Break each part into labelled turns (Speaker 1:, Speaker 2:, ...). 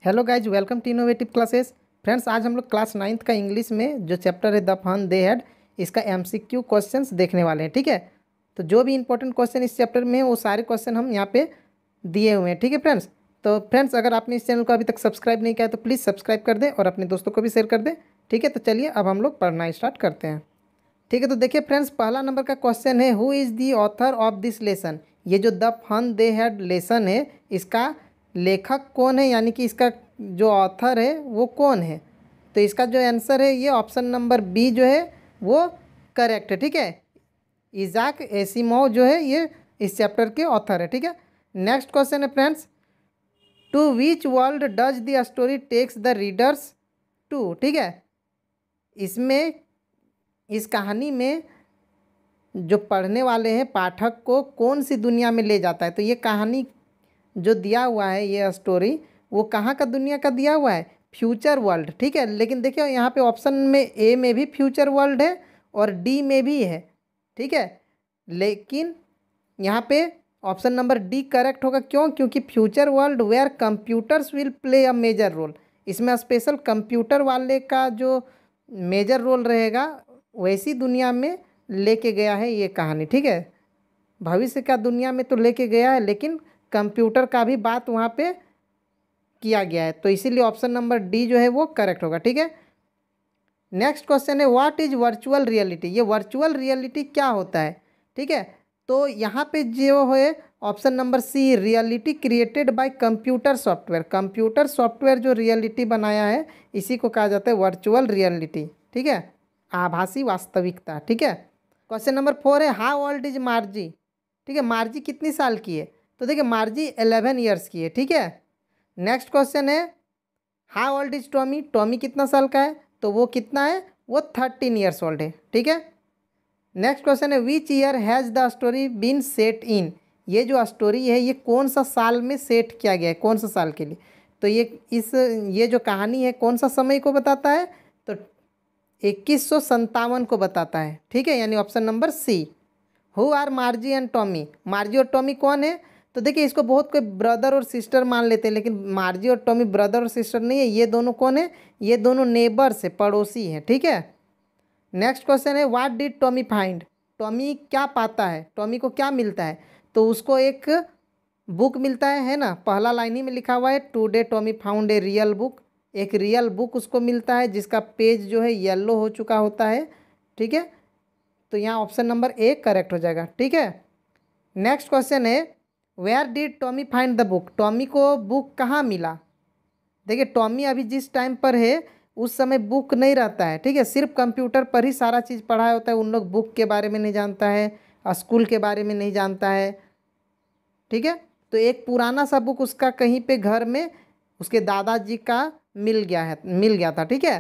Speaker 1: Hello guys, welcome to innovative classes. Friends, आज हम लोग क्लास 9th का इंग्लिश में जो चैप्टर है द फन दे हैड, इसका एमसीक्यू क्वेश्चंस देखने वाले हैं। ठीक है, तो जो भी इंपॉर्टेंट क्वेश्चन इस चैप्टर में है वो सारे क्वेश्चन हम यहाँ पे दिए हुए हैं। ठीक है फ्रेंड्स, तो फ्रेंड्स अगर आपने इस चैनल को अभी तक सब्सक्राइब नहीं किया तो प्लीज़ सब्सक्राइब कर दें और अपने दोस्तों को भी शेयर कर दें। ठीक है, तो चलिए अब हम लोग पढ़ना स्टार्ट करते हैं। ठीक है, तो देखिए फ्रेंड्स, पहला नंबर का क्वेश्चन है, who is the author of this lesson. ये जो the fun they had lesson है, इसका लेखक कौन है, यानी कि इसका जो ऑथर है वो कौन है। तो इसका जो आंसर है ये ऑप्शन नंबर बी जो है वो करेक्ट है। ठीक है, इजाक एसिमोव जो है ये इस चैप्टर के ऑथर है। ठीक है, नेक्स्ट क्वेश्चन है friends, to which world does the story takes the readers to. ठीक है, इसमें इस कहानी में जो पढ़ने वाले हैं पाठक को कौन सी दुनिया में ले जाता है। तो ये कहानी जो दिया हुआ है, ये स्टोरी वो कहाँ का दुनिया का दिया हुआ है, फ्यूचर वर्ल्ड। ठीक है, लेकिन देखिए यहाँ पे ऑप्शन में ए में भी फ्यूचर वर्ल्ड है और डी में भी है। ठीक है, लेकिन यहाँ पे ऑप्शन नंबर डी करेक्ट होगा। क्यों? क्योंकि future world where computers will play a major role, इसमें स्पेशल कंप्यूटर वाले का जो मेजर रोल रहेगा वैसी दुनिया में लेके गया है ये कहानी। ठीक है, भविष्य का दुनिया में तो लेके गया है लेकिन कंप्यूटर का भी बात वहाँ पे किया गया है, तो इसीलिए ऑप्शन नंबर डी जो है वो करेक्ट होगा। ठीक है, नेक्स्ट क्वेश्चन है, व्हाट इज वर्चुअल रियलिटी। ये वर्चुअल रियलिटी क्या होता है। ठीक है, तो यहाँ पे जो है option number C, reality created by computer software. Computer software जो रियलिटी बनाया है इसी को कहा जाता है वर्चुअल रियलिटी। ठीक है, आभासी वास्तविकता। ठीक है, क्वेश्चन नंबर 4 है, हाउ ओल्ड इज मार्जी। ठीक है, मार्जी कितनी साल की है। तो देखिए मार्जी 11 ईयर्स की है। ठीक है, नेक्स्ट क्वेश्चन है, how old is Tommy. Tommy कितना साल का है, तो वो कितना है, वो 13 ईयर्स ओल्ड है। ठीक है, नेक्स्ट क्वेश्चन है, which year has the story been set in. ये जो स्टोरी है ये कौन सा साल में सेट किया गया है, कौन सा साल के लिए। तो ये जो कहानी है कौन सा समय को बताता है, तो 2157 को बताता है। ठीक है, यानी option number C. Who are Margie and Tommy. Margie और टॉमी कौन है, तो देखिए इसको बहुत कोई ब्रदर और सिस्टर मान लेते हैं, लेकिन मार्जी और टॉमी ब्रदर और सिस्टर नहीं है। ये दोनों कौन है, ये दोनों नेबर्स है, पड़ोसी हैं। ठीक है, नेक्स्ट क्वेश्चन है, what did Tommy find. Tommy क्या पाता है, टॉमी को क्या मिलता है। तो उसको एक बुक मिलता है ना, पहला लाइन ही में लिखा हुआ है, today Tommy found a real book. एक रियल बुक उसको मिलता है जिसका पेज जो है येलो हो चुका होता है। ठीक है, तो यहाँ ऑप्शन नंबर ए करेक्ट हो जाएगा। ठीक है, नेक्स्ट क्वेश्चन है, where did Tommy find the book. Tommy को बुक कहाँ मिला। देखिए टॉमी अभी जिस टाइम पर है उस समय बुक नहीं रहता है। ठीक है, सिर्फ कंप्यूटर पर ही सारा चीज़ पढ़ाया होता है। उन लोग बुक के बारे में नहीं जानता है, स्कूल के बारे में नहीं जानता है। ठीक है, तो एक पुराना सा बुक उसका कहीं पे घर में उसके दादाजी का मिल गया था। ठीक है,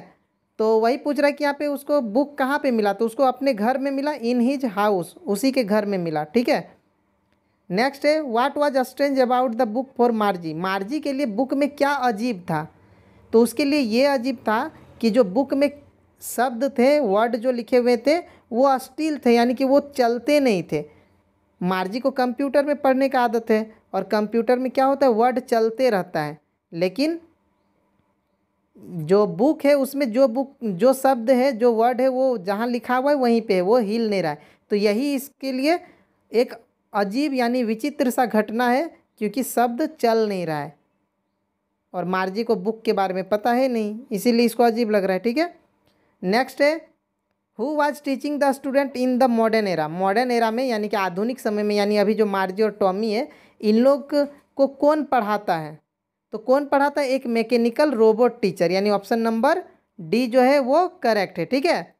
Speaker 1: तो वही पूछ रहा है कि यहाँ पे उसको बुक कहाँ पे मिला, तो उसको अपने घर में मिला, इन हिज हाउस, उसी के घर में मिला। ठीक है, नेक्स्ट है, what was strange about the book for मार्जी। मार्जी के लिए बुक में क्या अजीब था, तो उसके लिए ये अजीब था कि जो बुक में शब्द थे, वर्ड जो लिखे हुए थे वो अस्टिल थे, यानी कि वो चलते नहीं थे। मार्जी को कंप्यूटर में पढ़ने का आदत है और कंप्यूटर में क्या होता है, वर्ड चलते रहता है, लेकिन जो बुक है उसमें जो शब्द है, जो वर्ड है, वो जहाँ लिखा हुआ है वहीं पे है, वो हिल नहीं रहा है। तो यही इसके लिए एक अजीब यानी विचित्र सा घटना है, क्योंकि शब्द चल नहीं रहा है और मार्जी को बुक के बारे में पता है नहीं, इसीलिए इसको अजीब लग रहा है। ठीक है, नेक्स्ट है, who was teaching the student in the modern era. Modern era में यानी कि आधुनिक समय में, यानी अभी जो मार्जी और टॉमी है इन लोग को कौन पढ़ाता है। तो कौन पढ़ाता है, एक मैकेनिकल रोबोट टीचर, यानी ऑप्शन नंबर डी जो है वो करेक्ट है। ठीक है,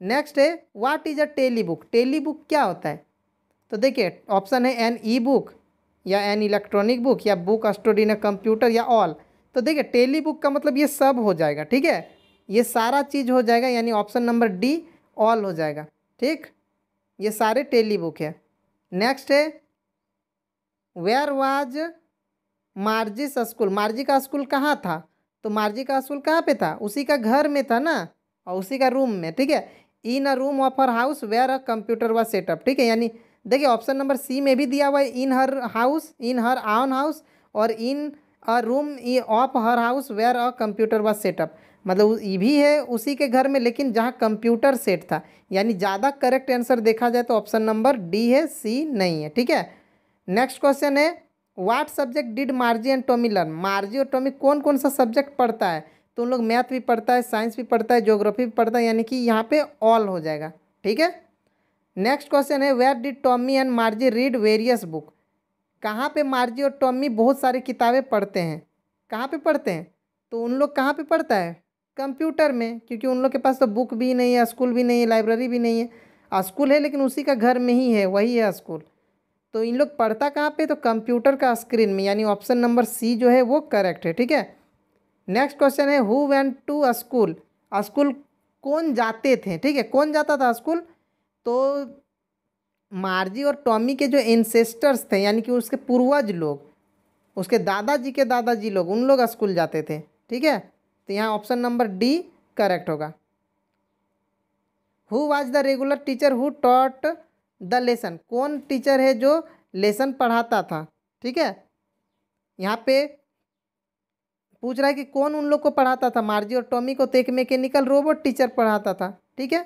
Speaker 1: नेक्स्ट है, what is a telebook. Telebook क्या होता है, तो देखिए ऑप्शन है an e book or an electronic book or book stored in a computer or all. तो देखिए टेली बुक का मतलब ये सब हो जाएगा। ठीक है, ये सारा चीज़ हो जाएगा, यानी ऑप्शन नंबर डी ऑल हो जाएगा। ठीक, ये सारे टेली बुक है। नेक्स्ट है, where was Margie's school. Margie का स्कूल कहाँ था, तो मार्जी का स्कूल कहाँ पे था, उसी का घर में था ना, और उसी का रूम में। ठीक है, in a room of her house where a computer was set up. ठीक है, यानी देखिए ऑप्शन नंबर सी में भी दिया हुआ है in her house, in her on house, और in a room of her house where a computer was set up, मतलब ये भी है उसी के घर में लेकिन जहाँ कंप्यूटर सेट था, यानी ज़्यादा करेक्ट आंसर देखा जाए तो ऑप्शन नंबर डी है, सी नहीं है। ठीक है, नेक्स्ट क्वेश्चन है what subject did मार्जी and Tommy learn, मार्जी और टॉमी कौन कौन सा सब्जेक्ट पढ़ता है, तो उन लोग मैथ भी पढ़ता है, साइंस भी पढ़ता है, ज्योग्राफी भी पढ़ता है, यानी कि यहाँ पे ऑल हो जाएगा। ठीक है, नेक्स्ट क्वेश्चन है where did Tommy and Margie read various book, कहाँ पे मार्जी और टॉमी बहुत सारी किताबें पढ़ते हैं, कहाँ पे पढ़ते हैं, तो उन लोग कहाँ पे पढ़ता है, कंप्यूटर में, क्योंकि उन लोग के पास तो बुक भी नहीं है, स्कूल भी नहीं है, लाइब्रेरी भी नहीं है, स्कूल है लेकिन उसी का घर में ही है, वही है स्कूल। तो इन लोग पढ़ता कहाँ पे, तो कंप्यूटर का स्क्रीन में, यानी ऑप्शन नंबर सी जो है वो करेक्ट है। ठीक है, नेक्स्ट क्वेश्चन है who went to school, school कौन जाते थे। ठीक है, कौन जाता था स्कूल, तो मार्जी और टॉमी के जो एंसेस्टर्स थे, यानी कि उसके पूर्वज लोग, उसके दादाजी के दादाजी लोग, उन लोग स्कूल जाते थे। ठीक है, तो यहाँ ऑप्शन नंबर डी करेक्ट होगा। Who was the regular teacher who taught the lesson, कौन टीचर है जो लेसन पढ़ाता था। ठीक है, यहाँ पे पूछ रहा है कि कौन उन लोग को पढ़ाता था, मार्जी और टॉमी को, तो एक मैकेनिकल रोबोट टीचर पढ़ाता था। ठीक है,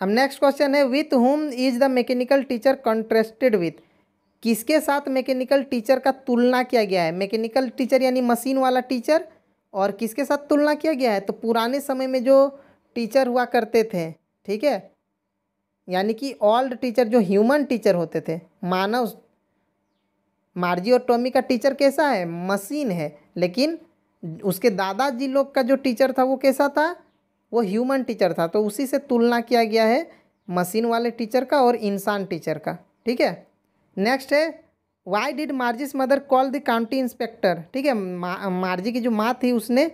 Speaker 1: अब नेक्स्ट क्वेश्चन है with whom is the mechanical teacher contrasted with, किसके साथ मैकेनिकल टीचर का तुलना किया गया है, मैकेनिकल टीचर यानी मशीन वाला टीचर, और किसके साथ तुलना किया गया है, तो पुराने समय में जो टीचर हुआ करते थे। ठीक है, यानी कि ओल्ड टीचर जो ह्यूमन टीचर होते थे, मानव। मार्जी और टॉमी का टीचर कैसा है, मशीन है, लेकिन उसके दादाजी लोग का जो टीचर था वो कैसा था, वो ह्यूमन टीचर था, तो उसी से तुलना किया गया है मशीन वाले टीचर का और इंसान टीचर का। ठीक है, नेक्स्ट है why did merges mother call the county inspector. ठीक है, मार्जी की जो माँ थी उसने,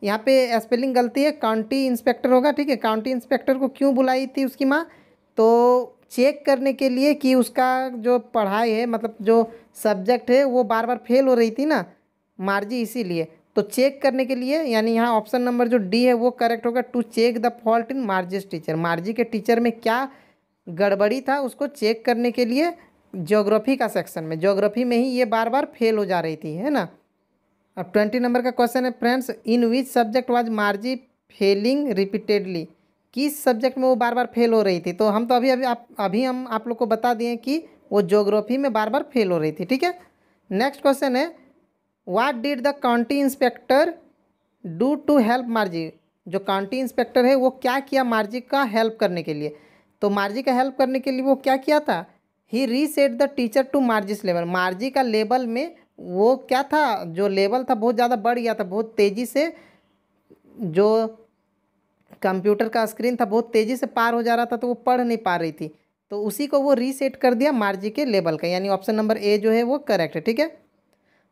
Speaker 1: यहाँ पे स्पेलिंग गलती है, काउंटी इंस्पेक्टर होगा। ठीक है, काउंटी इंस्पेक्टर को क्यों बुलाई थी उसकी माँ, तो चेक करने के लिए कि उसका जो पढ़ाई है, मतलब जो सब्जेक्ट है वो बार बार फेल हो रही थी ना मार्जी, इसीलिए तो चेक करने के लिए, यानी यहाँ ऑप्शन नंबर जो डी है वो करेक्ट होगा, to check the fault in Margie's teacher, Margie के टीचर में क्या गड़बड़ी था उसको चेक करने के लिए ज्योग्राफी का सेक्शन में, ज्योग्राफी में ही ये बार बार फेल हो जा रही थी, है ना। अब 20 नंबर का क्वेश्चन है friends in which subject was Margie failing repeatedly, किस सब्जेक्ट में वो बार बार फेल हो रही थी, तो हम तो अभी हम आप लोग को बता दिए कि वो ज्योग्राफी में बार बार फेल हो रही थी। ठीक है, नेक्स्ट क्वेश्चन है what did the county inspector do to help Margie, जो काउंटी इंस्पेक्टर है वो क्या किया मार्जी का हेल्प करने के लिए, तो मार्जी का हेल्प करने के लिए वो क्या किया था, he reset the teacher to Margie's level, Margie का लेवल में वो क्या था, जो लेवल था बहुत ज़्यादा बढ़ गया था, बहुत तेज़ी से जो कंप्यूटर का स्क्रीन था बहुत तेज़ी से पार हो जा रहा था, तो वो पढ़ नहीं पा रही थी, तो उसी को वो रीसेट कर दिया मार्जी के लेवल का, यानी ऑप्शन नंबर ए जो है वो करेक्ट है। ठीक है,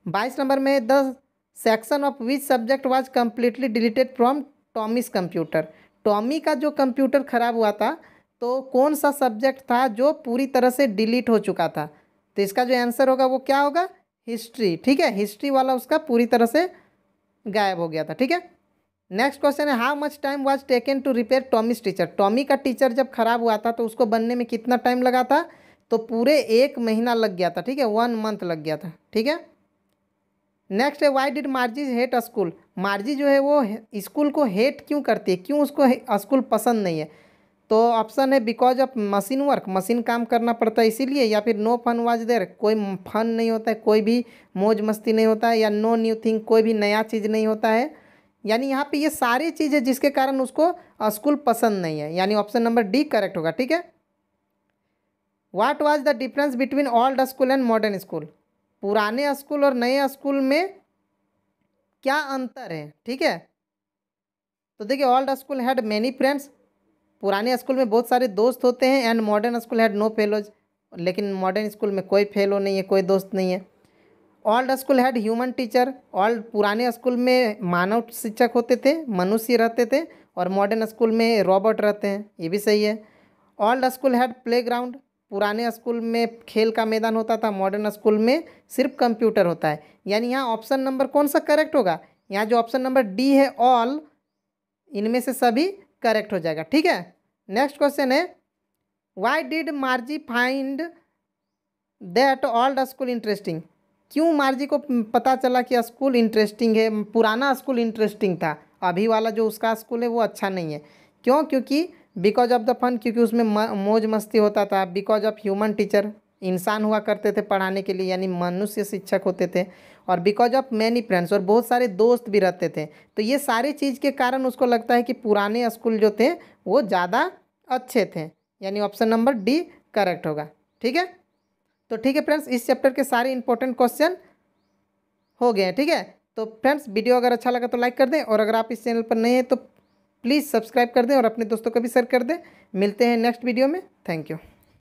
Speaker 1: 22 नंबर में the section of which subject was completely deleted from Tommy's computer, Tommy का जो कंप्यूटर खराब हुआ था तो कौन सा सब्जेक्ट था जो पूरी तरह से डिलीट हो चुका था, तो इसका जो आंसर होगा वो क्या होगा, हिस्ट्री। ठीक है, हिस्ट्री वाला उसका पूरी तरह से गायब हो गया था। ठीक है, नेक्स्ट क्वेश्चन है how much time was taken to repair Tommy's teacher, Tommy का टीचर जब खराब हुआ था तो उसको बनने में कितना टाइम लगा था, तो पूरे 1 महीना लग गया था। ठीक है, 1 मंथ लग गया था। ठीक है, नेक्स्ट है वाई डिड मार्जी हेट स्कूल, मार्जी जो है वो स्कूल को हेट क्यों करती है, क्यों उसको स्कूल पसंद नहीं है, तो ऑप्शन है because of machine work, machine काम करना पड़ता है इसीलिए, या फिर नो फन वाज देयर, कोई फन नहीं होता है, कोई भी मौज मस्ती नहीं होता है, या नो न्यू थिंग, कोई भी नया चीज़ नहीं होता है, यानी यहाँ पे ये सारी चीज़ें जिसके कारण उसको स्कूल पसंद नहीं है, यानी ऑप्शन नंबर डी करेक्ट होगा। ठीक है, what was the difference between old school and modern school, पुराने स्कूल और नए स्कूल में क्या अंतर है। ठीक है, तो देखिए old school had many friends, पुराने स्कूल में बहुत सारे दोस्त होते हैं, and modern school had no fellows, लेकिन मॉडर्न स्कूल में कोई फेलो नहीं है, कोई दोस्त नहीं है। Old school had human teacher, old पुराने स्कूल में मानव शिक्षक होते थे, मनुष्य रहते थे, और मॉडर्न स्कूल में रॉबोट रहते हैं, ये भी सही है। ओल्ड स्कूल हैड प्लेग्राउंड, पुराने स्कूल में खेल का मैदान होता था, मॉडर्न स्कूल में सिर्फ कंप्यूटर होता है, यानी यहाँ ऑप्शन नंबर कौन सा करेक्ट होगा, यहाँ जो ऑप्शन नंबर डी है ऑल, इनमें से सभी करेक्ट हो जाएगा। ठीक है, नेक्स्ट क्वेश्चन है why did मार्जी find that old school interesting, क्यों मार्जी को पता चला कि स्कूल इंटरेस्टिंग है, पुराना स्कूल इंटरेस्टिंग था, अभी वाला जो उसका स्कूल है वो अच्छा नहीं है। क्यों? क्योंकि बिकॉज ऑफ द फन, क्योंकि उसमें मौज मस्ती होता था। बिकॉज ऑफ ह्यूमन टीचर, इंसान हुआ करते थे पढ़ाने के लिए, यानी मनुष्य शिक्षक होते थे। और बिकॉज ऑफ मैनी फ्रेंड्स, और बहुत सारे दोस्त भी रहते थे। तो ये सारी चीज़ के कारण उसको लगता है कि पुराने स्कूल जो थे वो ज़्यादा अच्छे थे, यानी ऑप्शन नंबर डी करेक्ट होगा। ठीक है, तो ठीक है फ्रेंड्स, इस चैप्टर के सारे इंपॉर्टेंट क्वेश्चन हो गए हैं। ठीक है, तो फ्रेंड्स वीडियो अगर अच्छा लगा तो लाइक कर दें, और अगर आप इस चैनल पर नए हैं तो प्लीज़ सब्सक्राइब कर दें और अपने दोस्तों को भी शेयर कर दें। मिलते हैं नेक्स्ट वीडियो में। Thank you.